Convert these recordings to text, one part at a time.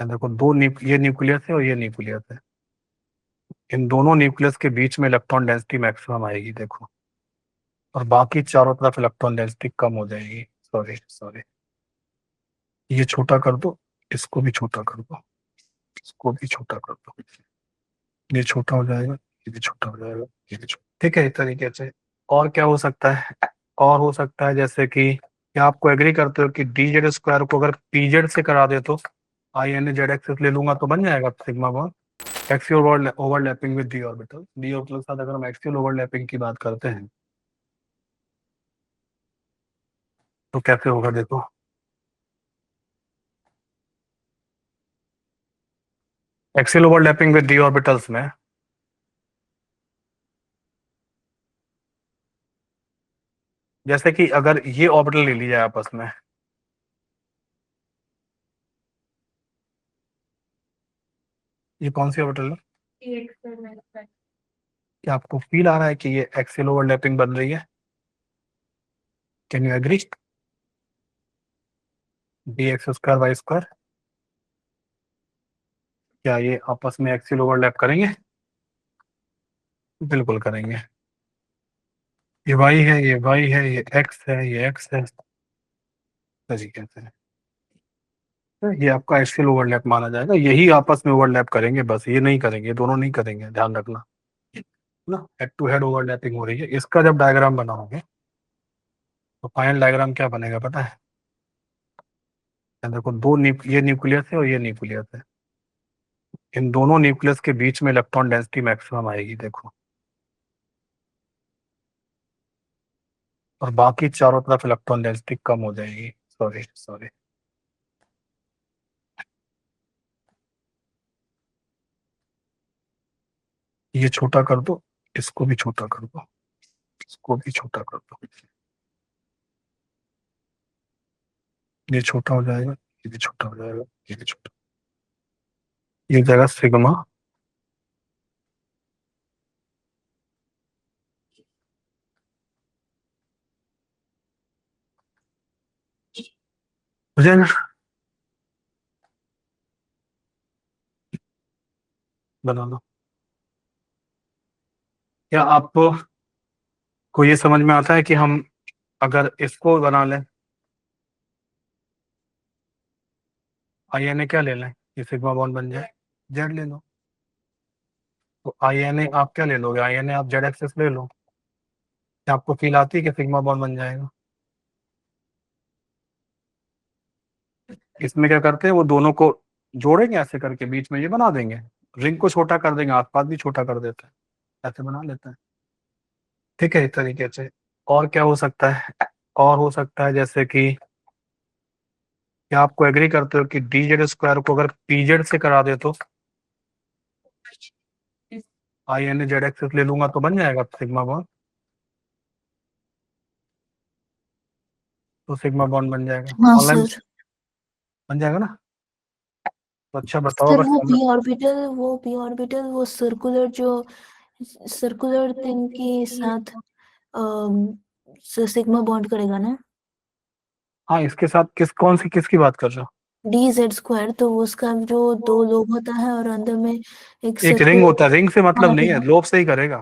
देखो ये न्यूक्लियस है और ये न्यूक्लियस है। इन दोनों न्यूक्लियस के बीच में इलेक्ट्रॉन डेंसिटी मैक्सिमम आएगी देखो। और बाकी चारों तरफ इलेक्ट्रॉन डेंसिटी कम हो जाएगी। सॉरी सॉरी, ये छोटा कर दो, इसको भी छोटा कर दो, इसको भी छोटा कर दो। ये छोटा हो जाएगा, ये भी छोटा हो जाएगा, ये भी छोटा। ठीक है, इस तरीके से। और क्या हो सकता है? और हो सकता है जैसे कि क्या आपको एग्री करते हो कि डी जेड स्क्वायर को अगर पी जेड से करा दे तो I N A z axis ले लूंगा तो बन जाएगा sigma bond. Axial overlapping with d orbital के साथ अगर हम एक्सियल ओवरलैपिंग की बात करते हैं तो कैसे होगा देखो। Axial overlapping with D orbitals में जैसे कि अगर ये ऑर्बिटल ले ली जाए आपस में, ये कौन सी ऑर्बिटल है? क्या आपको फील आ रहा है कि ये एक्सियल ओवरलैपिंग बन रही है? Can you agree? B x square y square, क्या ये आपस में एक्सियल ओवरलैप करेंगे? बिल्कुल करेंगे। ये वाई है, ये वाई है, ये एक्स है, ये एक्स है, तरीके से। तो ये आपका एक्सियल ओवरलैप माना जाएगा, यही आपस में ओवरलैप करेंगे, बस ये नहीं करेंगे, ये दोनों नहीं करेंगे, ध्यान रखना ना। हेड टू हेड ओवरलैपिंग हो रही है। इसका जब डायग्राम बनाओगे तो फाइनल डायग्राम क्या बनेगा पता है? देखो ये न्यूक्लियस है और ये न्यूक्लियस है। इन दोनों न्यूक्लियस के बीच में इलेक्ट्रॉन डेंसिटी मैक्सिमम आएगी देखो। और बाकी चारों तरफ इलेक्ट्रॉन डेंसिटी कम हो जाएगी। सॉरी सॉरी, ये छोटा कर दो, इसको भी छोटा कर दो, इसको भी छोटा कर दो। ये छोटा हो जाएगा, ये भी छोटा हो जाएगा, ये भी छोटा। ये हो जाएगा सिग्मा। हो जाएगा, बना लो। क्या आपको ये समझ में आता है कि हम अगर इसको बना लें, आई एन ए क्या ले लें, ये सिग्मा बॉन्ड बन जाए, जेड ले लो। तो आई एन ए आप क्या ले लोगे? आई एन ए आप जेड एक्सेस ले लो। क्या आपको फील आती है कि सिग्मा बॉन्ड बन जाएगा? इसमें क्या करते हैं, वो दोनों को जोड़ेंगे ऐसे करके, बीच में ये बना देंगे, रिंग को छोटा कर देंगे, आसपास भी छोटा कर देते हैं, ऐसे बना लेते हैं। ठीक है, इस तरीके से। और क्या हो सकता है? और हो सकता है जैसे कि क्या आपको एग्री करते हो कि डी जेड स्क्वायर को अगर पी जेड से करा दे तो I N A z axis ले लूंगा तो बन जाएगा सिग्मा बॉन्ड। तो सिग्मा बॉन्ड बन जाएगा हाँ ऑनलाइन, सर। बन जाएगा ना? तो अच्छा बताओ सर अगर वो सर्कुलर जो सर्कुलर थिंग के साथ सिग्मा बॉन्ड करेगा ना। हाँ, इसके साथ कौन सी किसकी बात कर रहे हो? डी जेड स्क्वायर तो उसका जो दो लोग होता है और अंदर में एक एक रिंग सर्कुलर। होता है, रिंग से मतलब हाँ नहीं है, हाँ। लोब से ही करेगा।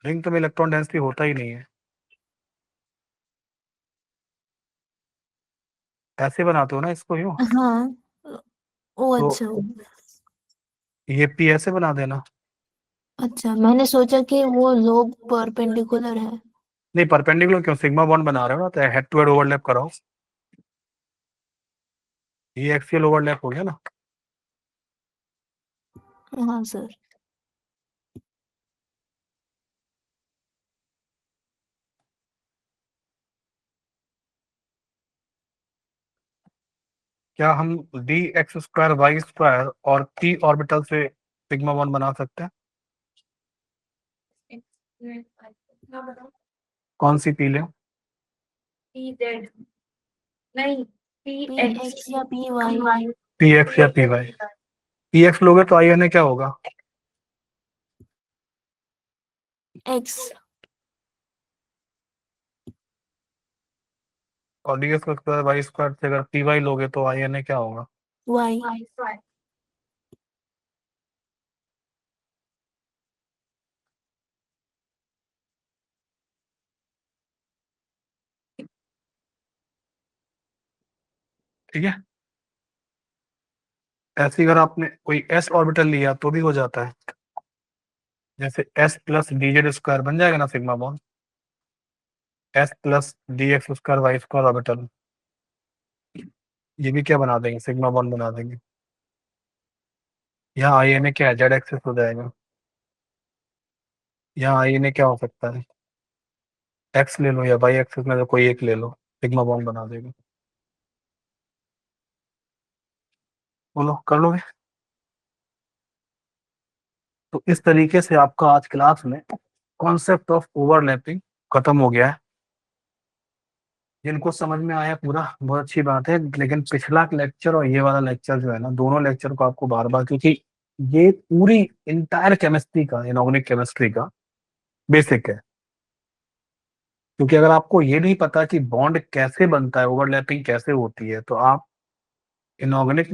रिंग तो में इलेक्ट्रॉन डेंसिटी होता ही नहीं है। ऐसे बनाते हो ना इसको, यूं। हाँ, ओ तो अच्छा। ये पी ऐसे बना देना। अच्छा, मैंने सोचा कि वो लोग परपेंडिकुलर है। नहीं, परपेंडिकुलर क्यों, सिग्मा बॉन्ड बना रहे हो ना, तो हेड टू हेड ओवरलैप कराओ। ये एक्सियल ओवरलैप हो गया ना। हाँ सर। क्या हम d x square y square और पी ऑर्बिटल से सिग्मा बॉन्ड बना सकते हैं? कौन सी पी लें? पी एक्स या पी वाई। पी एक्स या पी वाई? पी एक्स लोगे तो आई एन ए क्या होगा? एक्स। और d x square y square से अगर पी वाई लोगे तो आई एन ए क्या होगा? वाई। ठीक है। ऐसे ही अगर आपने कोई एस ऑर्बिटल लिया तो भी हो जाता है, जैसे s plus d z square बन जाएगा ना sigma bond, s plus d x square y square orbital, ये भी क्या बना देंगे, सिग्मा बॉन्ड बना देंगे। यहाँ आई एन ए क्या है, जेड एक्सेस हो जाएगा। यहाँ आई एन ए क्या हो सकता है, एक्स ले लो या वाई एक्सेस में से कोई एक ले लो, सिग्मा बॉन्ड बना देगा। बोलो कर लोगे। तो इस तरीके से आपका आज क्लास में कॉन्सेप्ट ऑफ ओवरलैपिंग खत्म हो गया है। जिनको समझ में आया पूरा बहुत अच्छी बात है, लेकिन पिछला लेक्चर और ये वाला लेक्चर जो है ना, दोनों लेक्चर को आपको बार बार, क्योंकि ये पूरी इंटायर केमिस्ट्री का, इनऑर्गेनिक केमिस्ट्री का बेसिक है। क्योंकि अगर आपको ये नहीं पता कि बॉन्ड कैसे बनता है, ओवरलैपिंग कैसे होती है, तो आप इनऑर्गेनिक